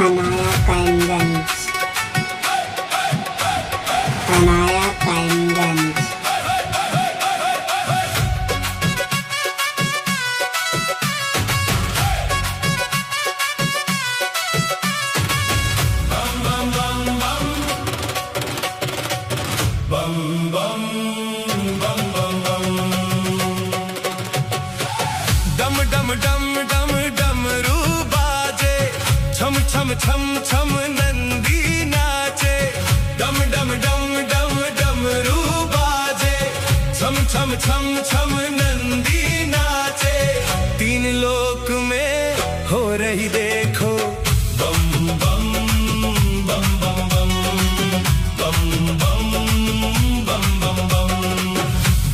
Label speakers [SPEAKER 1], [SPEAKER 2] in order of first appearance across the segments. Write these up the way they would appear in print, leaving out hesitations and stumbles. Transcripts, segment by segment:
[SPEAKER 1] Kanaya Kaimganj, Kanaya Kaimganj.
[SPEAKER 2] डम डम डम डम डमरू बाजे, छम छम छम छम नंदी नाचे। डम डम डम डम डमरू बाजे, छम छम छम छम नंदी नाचे। तीन लोक में हो रही देखो बम बम बम बम बम बम बम बम बम बम।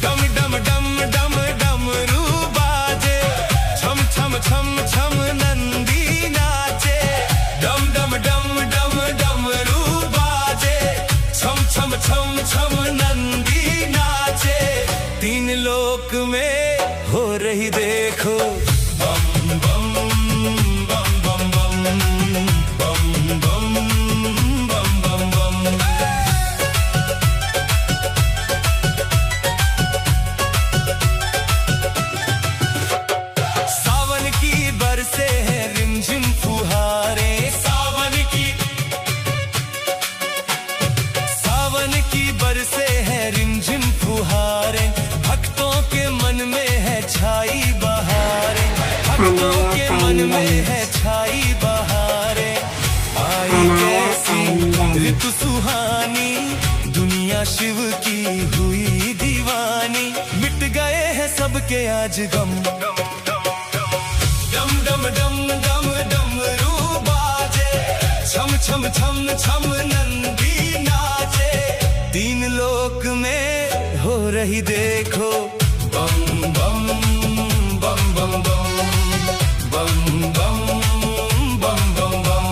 [SPEAKER 2] डम डम डम डम डमरू बाजे, छम छम छम छम नंदी नाचे। डम डम डम डम डमरू बाजे, छम छम छम छम नंदी नाचे। तीन लोक में हो रही देखो बम बम बम बम बम बम बम बम बम बम। सावन की बरसे हैं रिमझिम फुहारे, सावन की बरसे हैं रिमझिम फुहारे। भक्तों के मन में है छाई बहारे, भक्तों के मन में है छाई बहारे। आई कैसी ऋतु सुहानी, दुनिया शिव की हुई दीवानी। मिट गए हैं सबके आज गम, डम डम डम डम डमरू बाजे, छम छम छम छम नंदी नाचे। तीन लोक में हो रही देखो बम बम बम बम बम बम बम बम बम बम।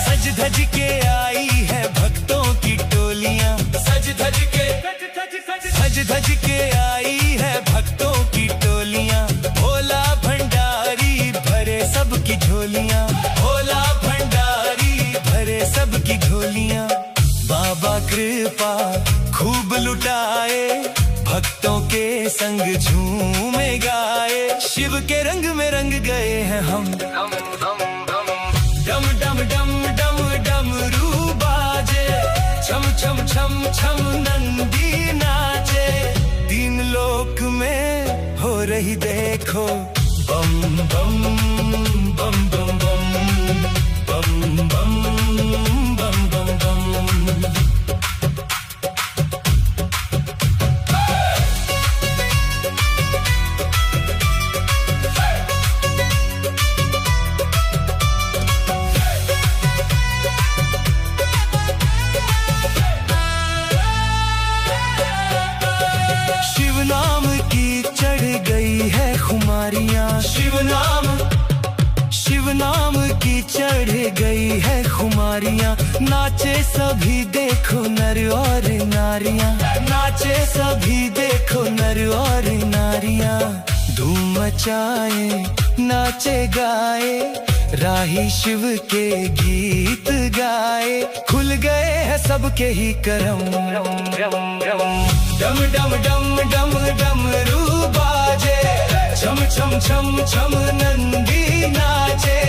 [SPEAKER 2] सज धज के आई है भक्तों की टोलियां, सज धज के आई है भक्तों की टोलियां। भोला भंडारी भरे सबकी झोलियां, भोला भंडारी भरे सबकी झोलियां। बाबा कृपा खूब लुटाए, भक्तों के संग झूमे गाए। शिव के रंग में रंग गए हैं हम, डम डम डम डम डमरू बाजे, छम छम छम छम नंदी नाचे। तीन लोक में हो रही देखो बम बम बम बम बम बम बम बम बम बम। शिव नाम की चढ़ गई है खुमारियां, शिव नाम की चढ़ गई है खुमारियां। नाचे सभी देखो नर और नारियां, नाचे सभी देखो नर और नारियां। धूम मचाए नाचे गाए, राही शिव के गीत गाए। खुल गए हैं सबके ही करम, डम डम डम डम डमरू बाजे, छम छम छम छम नंदी नाचे।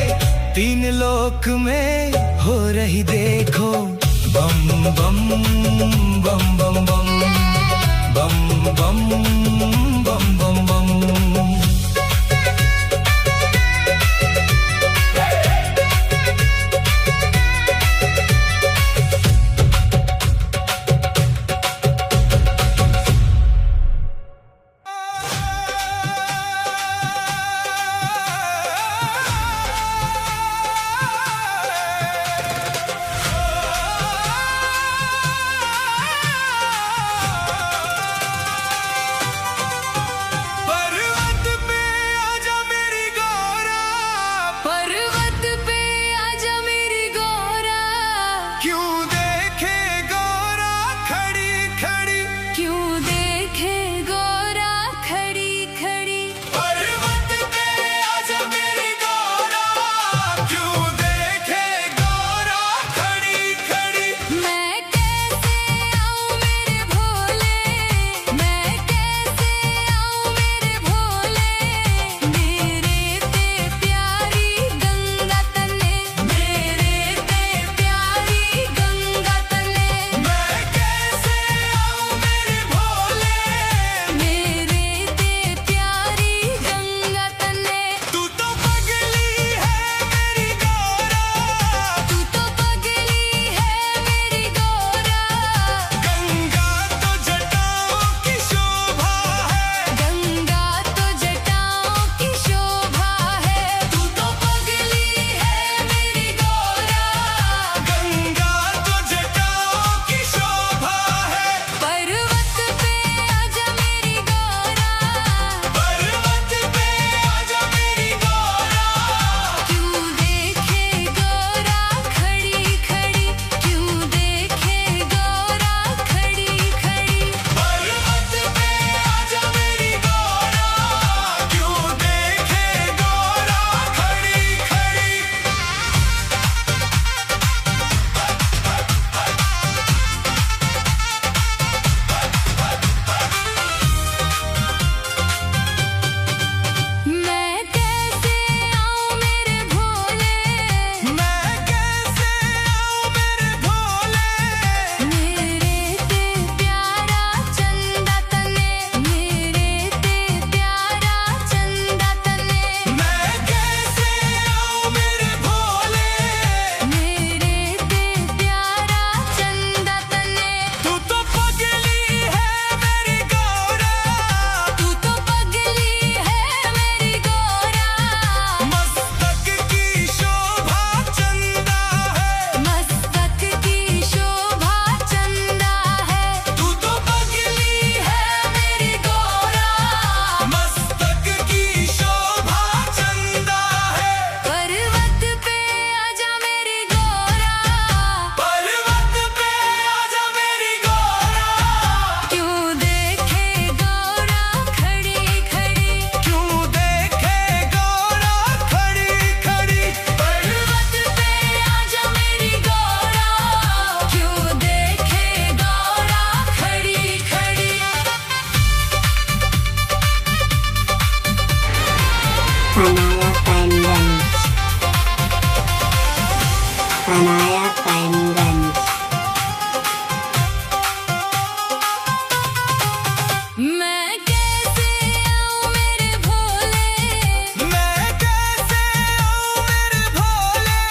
[SPEAKER 2] तीन लोक में हो रही देखो बम बम बम बम बम बम बम बम बम बम।
[SPEAKER 1] अनाया करीमगंज।
[SPEAKER 3] मैं कैसे आऊं मेरे भोले,
[SPEAKER 2] मैं कैसे आऊं मेरे भोले,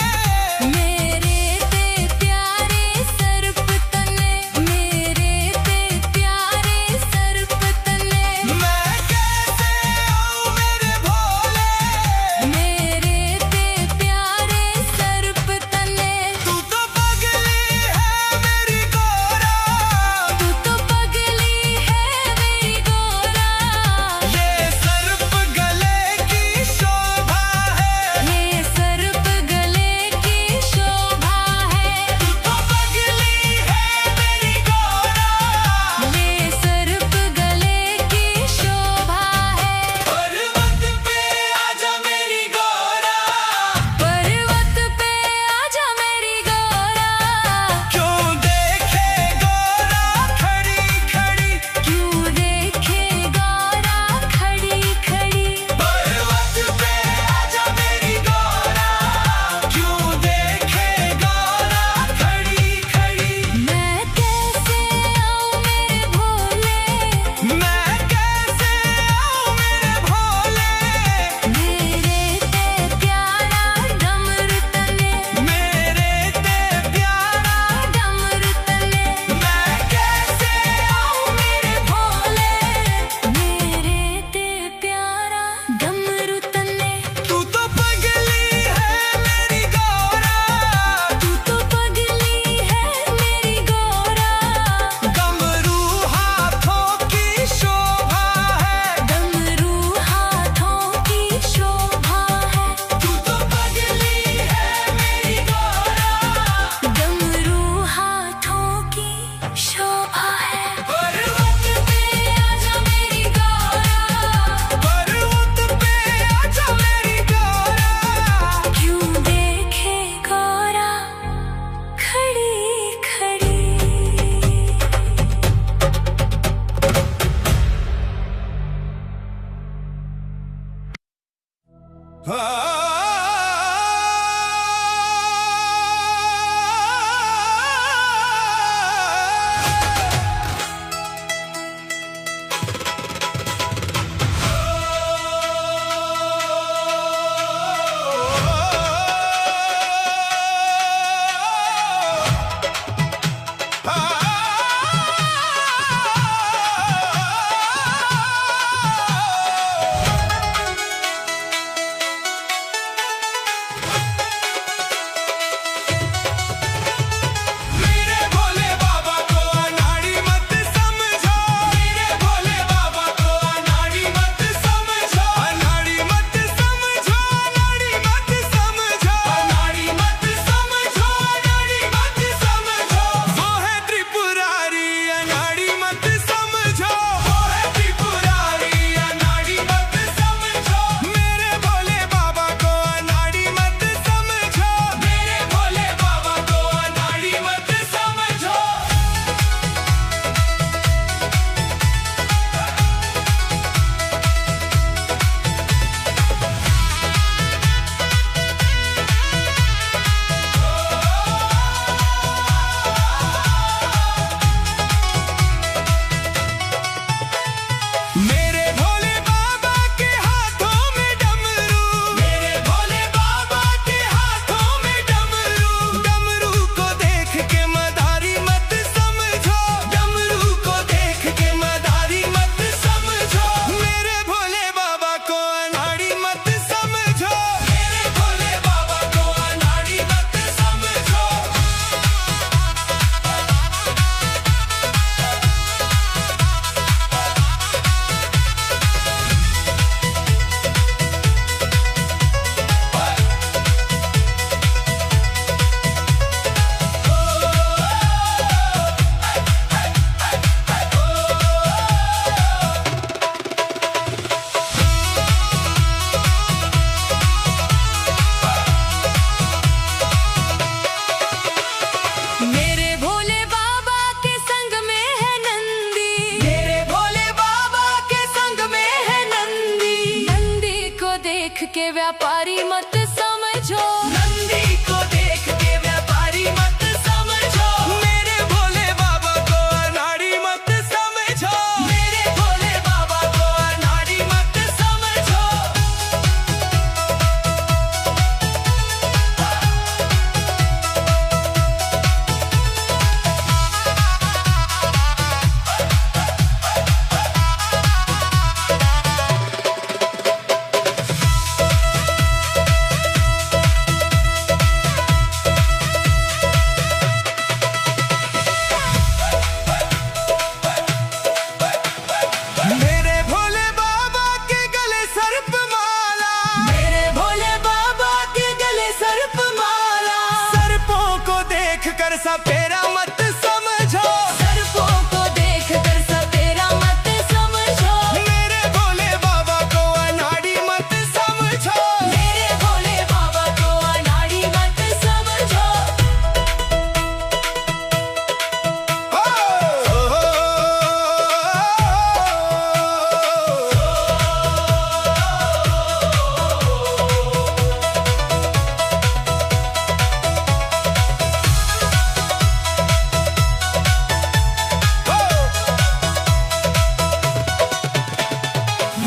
[SPEAKER 3] मेरे ते प्यारे सर्प तने, मेरे ते प्यारे सर्प तने,
[SPEAKER 2] मैं कैसे आऊं मेरे भोले,
[SPEAKER 3] मेरे ते प्यारे सर्प तने।
[SPEAKER 2] तू कर सपेरा मत समझो,
[SPEAKER 3] सर्पों को देख कर सपेरा मत समझो,
[SPEAKER 2] मेरे भोले बाबा को अनाड़ी मत समझो,
[SPEAKER 3] मेरे भोले बाबा को अनाड़ी मत समझो।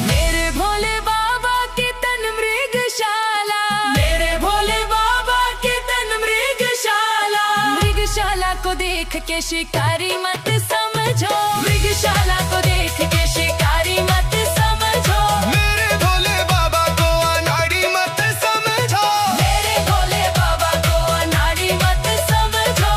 [SPEAKER 3] मेरे भोले बाबा के तन मृगशाला, मेरे भोले बाबा के तन मृगशाला, मृगशाला को देख के शिकारी मत समझो, मृगशाला को देख के शिकारी मत समझो,
[SPEAKER 2] मेरे भोले बाबा को अनाड़ी मत समझो।
[SPEAKER 3] मेरे भोले बाबा को अनाड़ी मत समझो।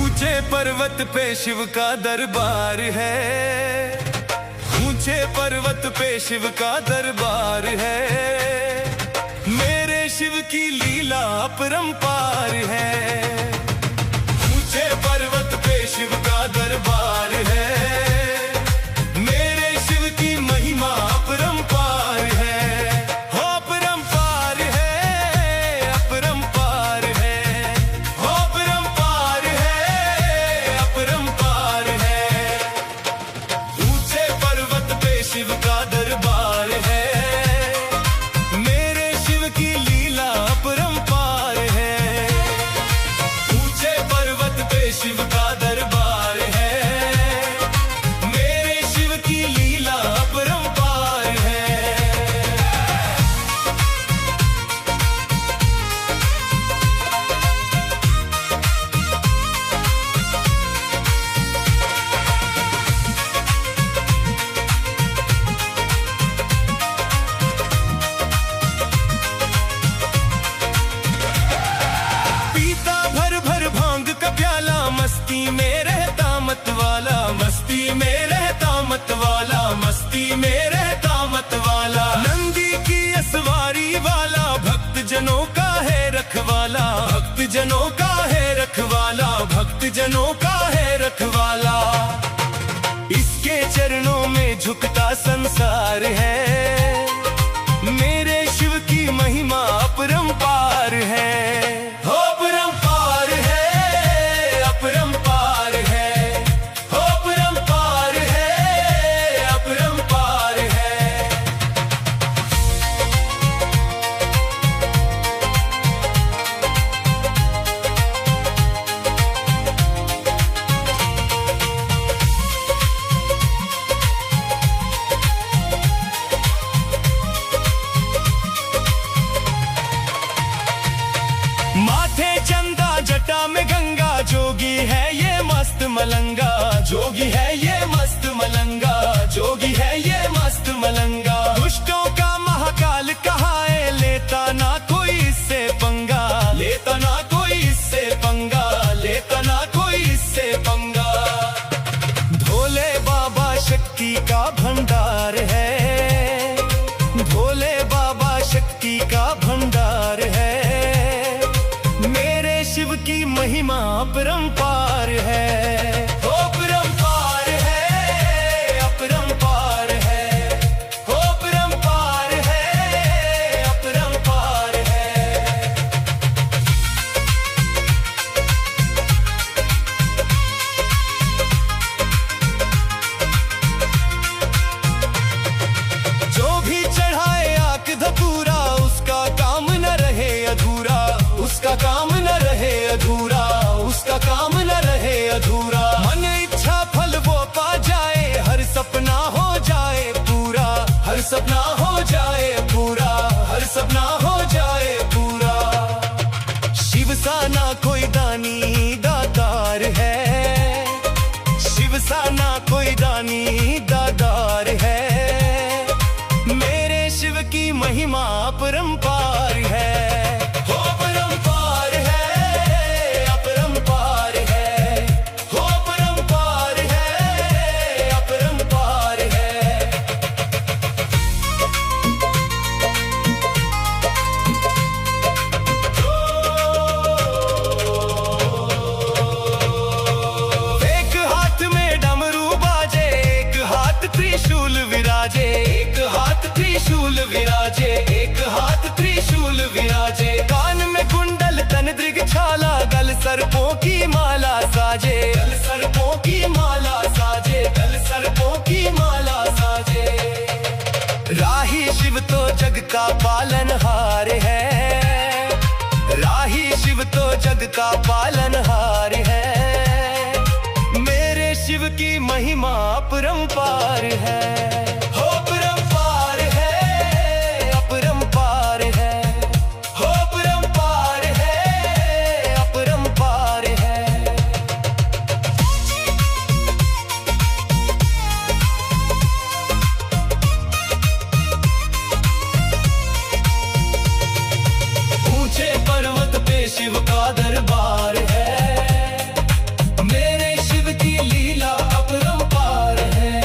[SPEAKER 2] ऊंचे पर्वत पे शिव का दरबार है, ऊंचे पर्वत पे शिव का दरबार है, मेरे शिव की लीला अपरंपार है। ऊंचे पर्वत पे शिव का दरबार है, मेरे शिव की महिमा अपरंपार है। हो अपरंपार है, अपरंपार है, हो अपरंपार है, अपरंपार है। ऊंचे पर्वत पे शिव का दरबार है, मेरे शिव की लीला अपरंपार है। ऊंचे पर्वत पे शिव का दरबार है, मेरे शिव की लीला अपरंपार है। पीता भर भर भांग का प्याला, मस्ती में रहता मत वाला, मस्ती में रहता मत वाला, मस्ती में रहता मत वाला। नंदी की असवारी वाला, भक्त जनों का है रखवाला, भक्त जनों का है रखवाला, भक्त जनों का है रखवाला। इसके चरणों में झुकता संसार है, मेरे शिव की महिमा अपरंपार है। हो अपरंपार है, अपरंपार है, हो अपरंपार है, अपरंपार है। माथे चंदा जटा में गंगा, जोगी है ये मस्त मलंगा, जोगी है ये मस्त मलंगा, जोगी है ये मस्त मलंगा। दुष्टों का महाकाल कहाए, लेता ना कोई इससे पंगा, लेता ना कोई इससे पंगा, लेता ना कोई इससे पंगा। भोले बाबा शक्ति का भंडार है, भोले बाबा शक्ति का भंडार है, मेरे शिव की महिमा अपरंपार है। हो अपरंपार सपना हो जाए पूरा, हर सपना हो जाए पूरा। शिव सा ना कोई दानी दातार है, शिव सा ना कोई दानी दातार है। मेरे शिव की महिमा अपरंपार है, हो अपरंपार है, अपरंपार है, हो अपरंपार है, अपरंपार है। एक हाथ में डमरू बाजे, एक हाथ त्रिशूल विराजे, एक हाथ त्रिशूल विराजे, एक हाथ त्रिशूल विराजे। कान में कुंडल तन दृगछाला, गल सर्पों की माला साजे, गल सर्पों की माला साजे, गल सर्पों की माला साजे। राही शिव तो जग का पालनहार है, राही शिव तो जग का पालनहार है। मेरे शिव की महिमा अपरंपार है, हो अपरंपार है, अपरंपार है, हो अपरंपार है, अपरंपार है। ऊंचे पर्वत पे शिव का दरबार है, मेरे शिव की लीला अपरंपार है।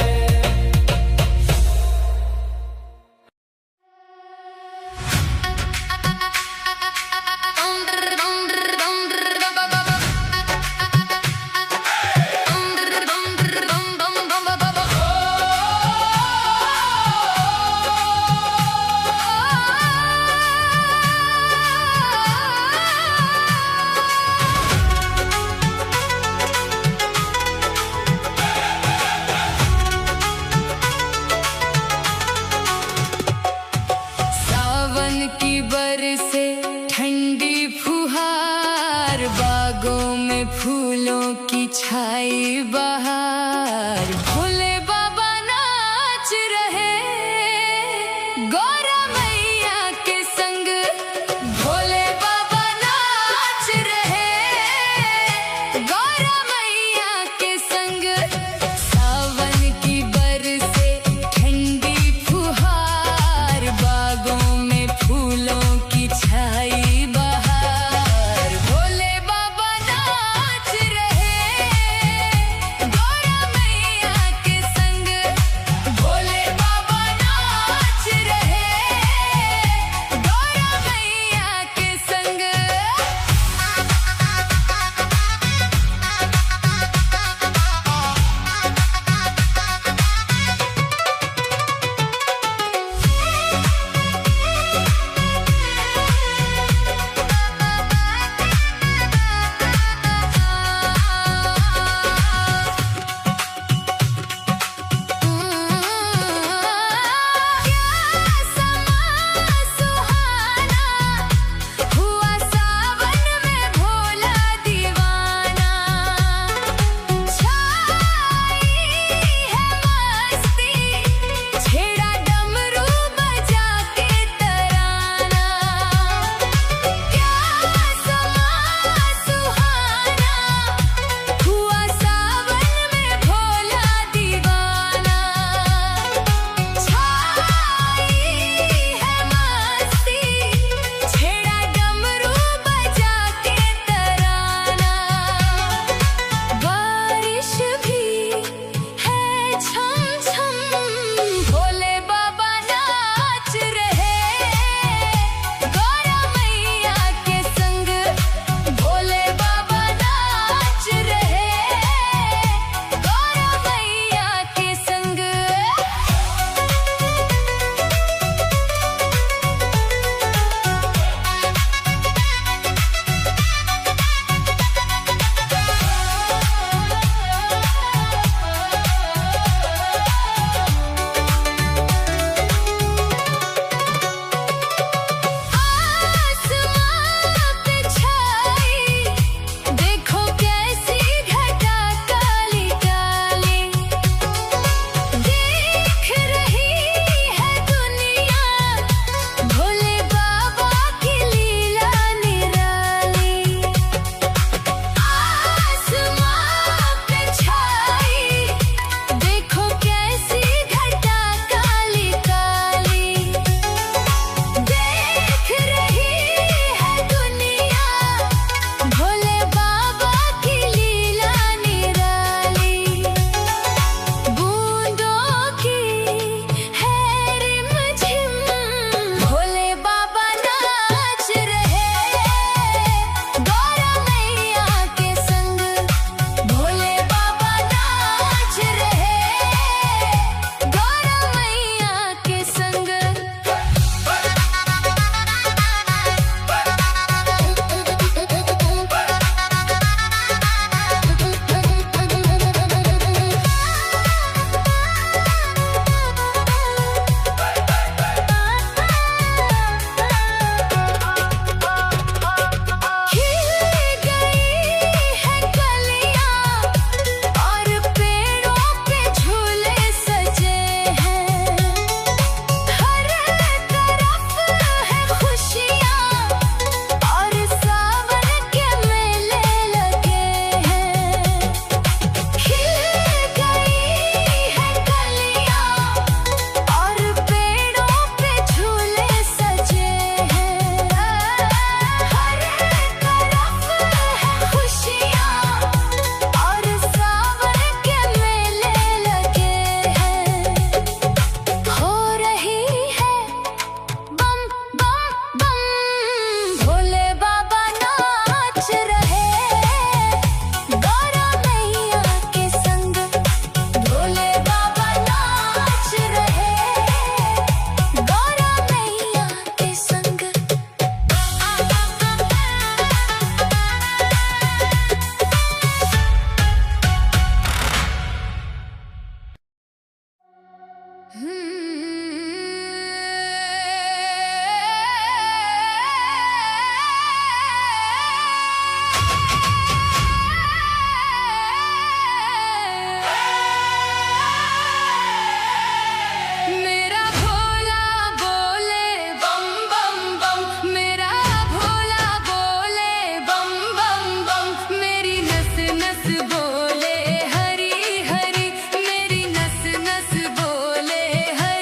[SPEAKER 3] मेरा भोला बोले बम बम बम, मेरा भोला बोले बम बम बम, मेरी नस नस बोले हरी हरी, मेरी नस नस बोले हरी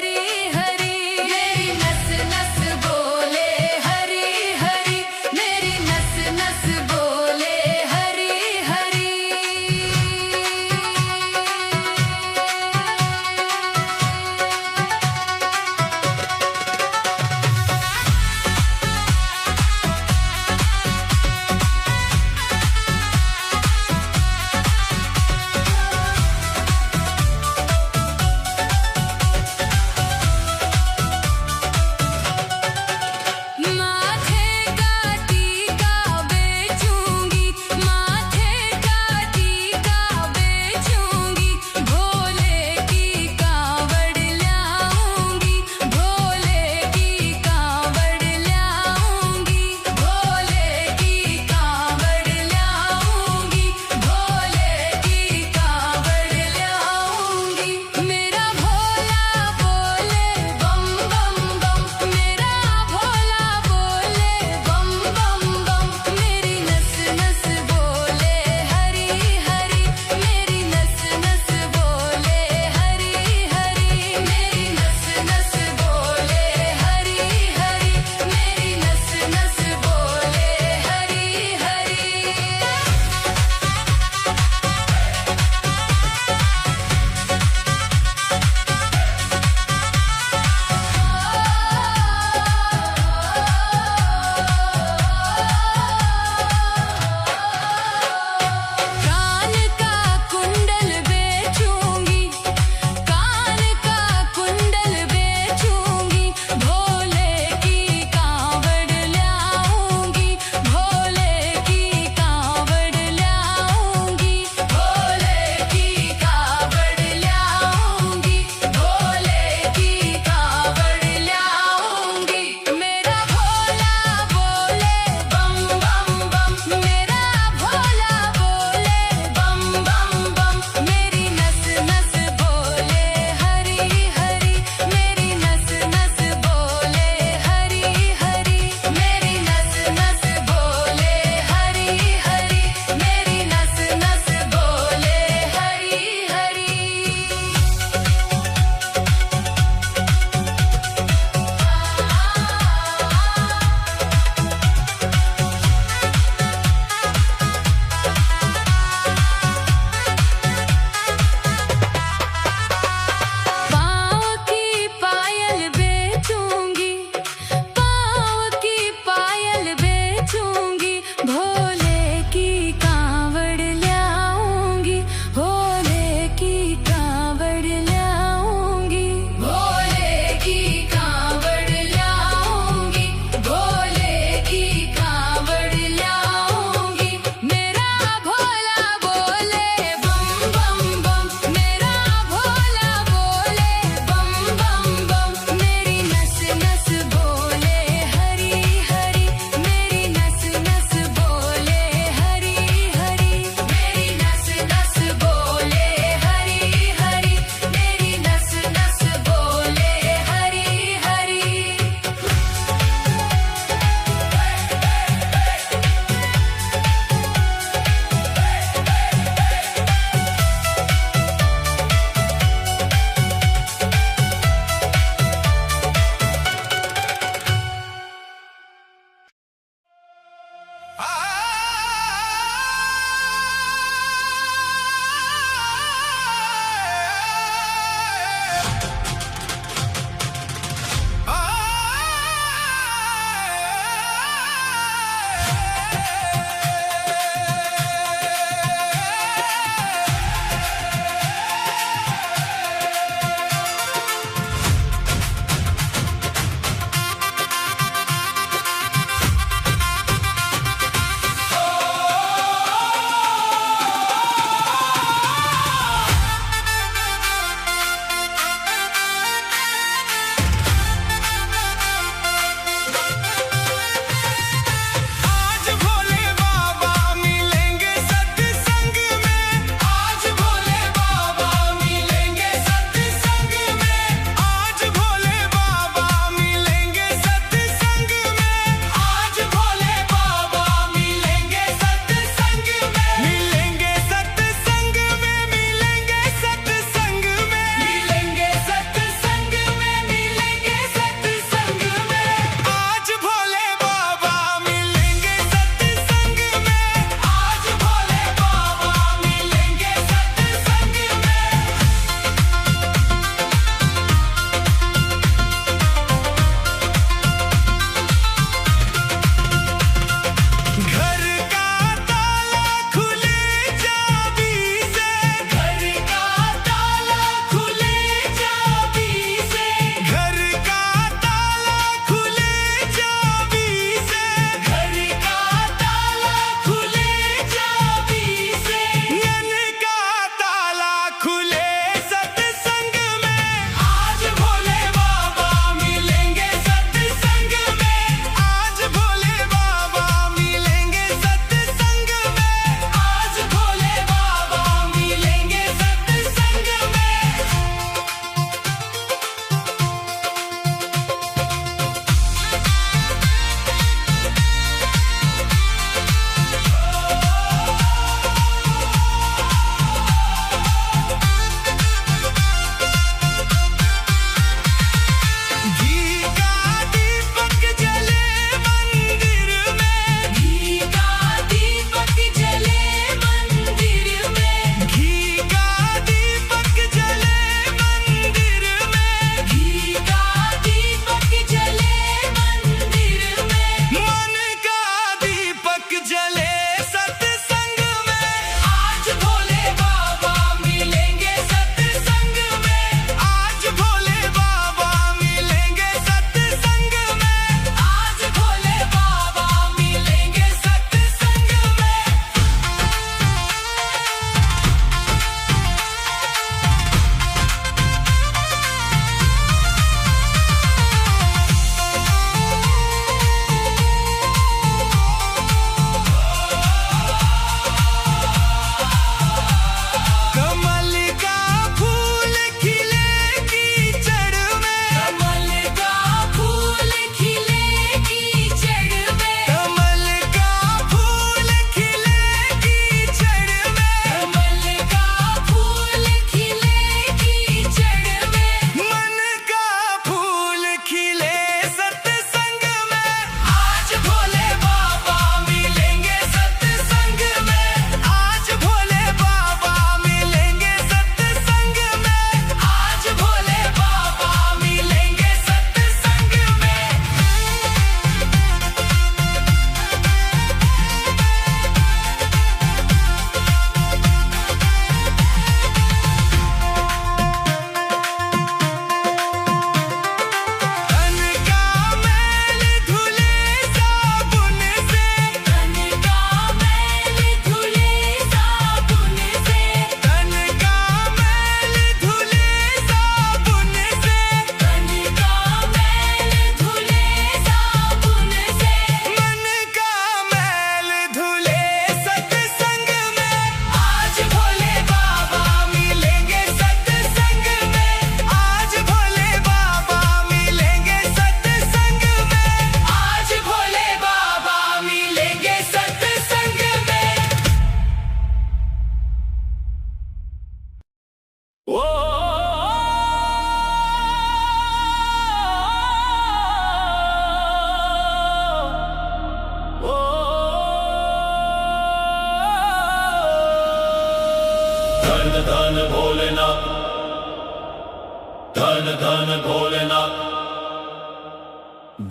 [SPEAKER 2] धन धन भोलेनाथ।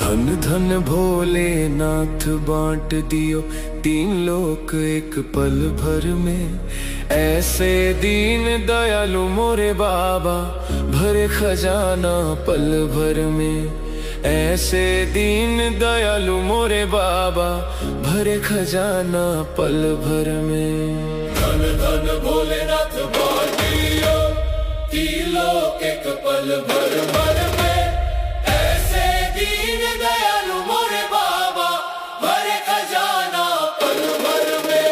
[SPEAKER 2] धन धन भोलेनाथ बांट दियो तीन लोक एक पल भर में। ऐसे दीन दयालु मोरे बाबा भरे खजाना पल भर में। ऐसे दीन दयालु मोरे बाबा भरे खजाना पल भर में। धन धन भोलेनाथ बांट दियो तीन लोक एक पल भर में। ऐसे दीन दयालु मोरे बाबा भरे खजाना पल भर में।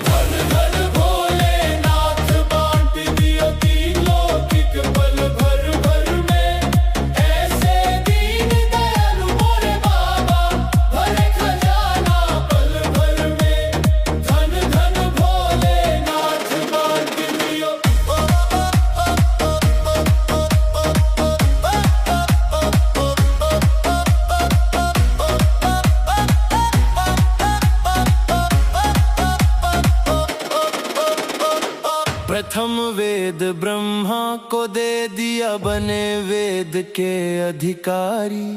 [SPEAKER 2] धन धन भोलेनाथ बांट दियो तीन लोक एक पल भर में। ऐसे दीन दयालु मोरे बाबा भरे खजाना पल भर में। धन धन भोलेनाथ बांट दियो। प्रथम वेद ब्रह्मा को दे दिया बने वेद के अधिकारी।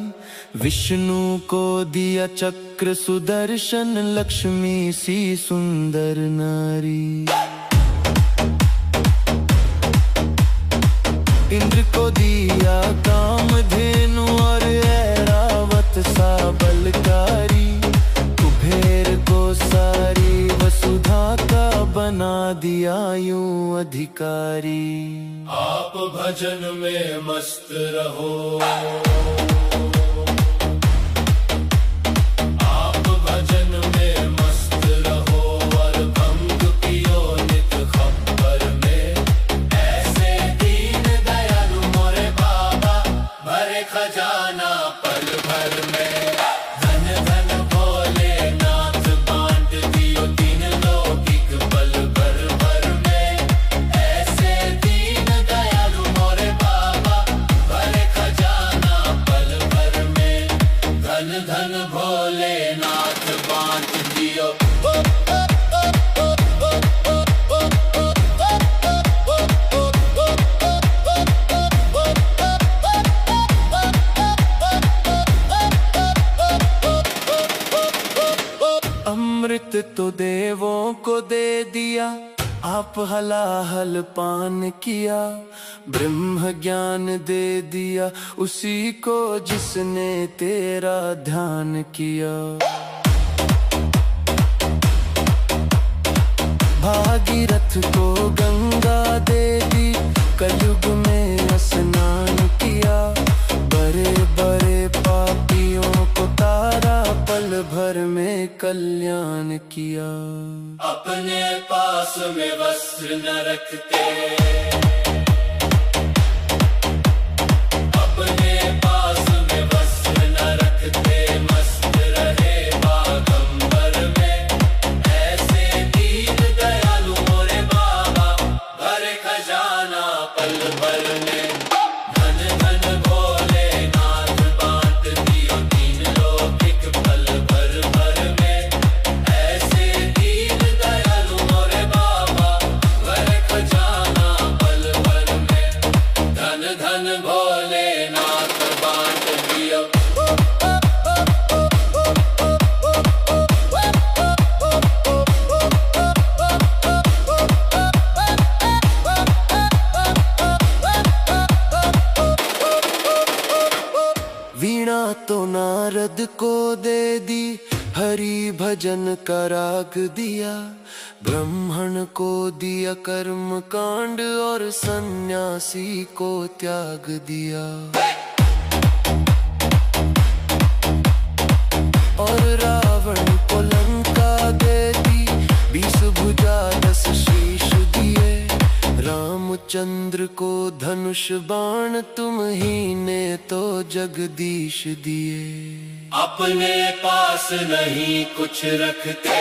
[SPEAKER 2] विष्णु को दिया चक्र सुदर्शन लक्ष्मी सी सुंदर नारी। इंद्र को दिया कामधेनु और ऐरावत सा बलकारी। कुबेर को सारी वसुधा का बना दिया यूं अधिकारी। आप भजन में मस्त रहो, आप भजन में मस्त रहो और भंग पियो नित खप्पर में। ऐसे दीन दयालु मोरे बाबा भरे खजाना पल भर में। धन धन भोलेनाथ बांट दियो तीन लोक एक पल भर में। ऐसे दीन दयालु मोरे बाबा भरे खजाना पल भर में। धन धन भोलेनाथ बांट दियो। अमृत तो देवों को दे दिया, आप हलाहल पान किया। ब्रह्म ज्ञान दे दिया उसी को जिसने तेरा ध्यान किया। भागीरथ को गंगा दे दी, कलयुग में स्नान किया। बड़े बड़े पापियों को तारा पल भर में कल्याण किया। अपने पास में वस्त्र न रखते, अपने पास में वस्त्र न रखते, मस्त रहे बागंबर में। ऐसे दीन दयालु मोरे बाबा भरे खजाना पल भर में। धन धन भोलेनाथ बांट दियो तीन लोक एक पल भर में। ऐसे दीन दयालु मोरे बाबा भरे खजाना पल भर में। धन धन भोलेनाथ बांट दियो। वीणा तो नारद को दे दी, हरि भजन का राग दिया। ब्राह्मण को दिया कर्म कांड और सन्यासी को त्याग दिया। और रावण को लंका दे दी, 20 भुजा 10 शीश दिए। रामचंद्र को धनुष बाण तुम ही ने तो जगदीश दिए। अपने पास नहीं कुछ रखते,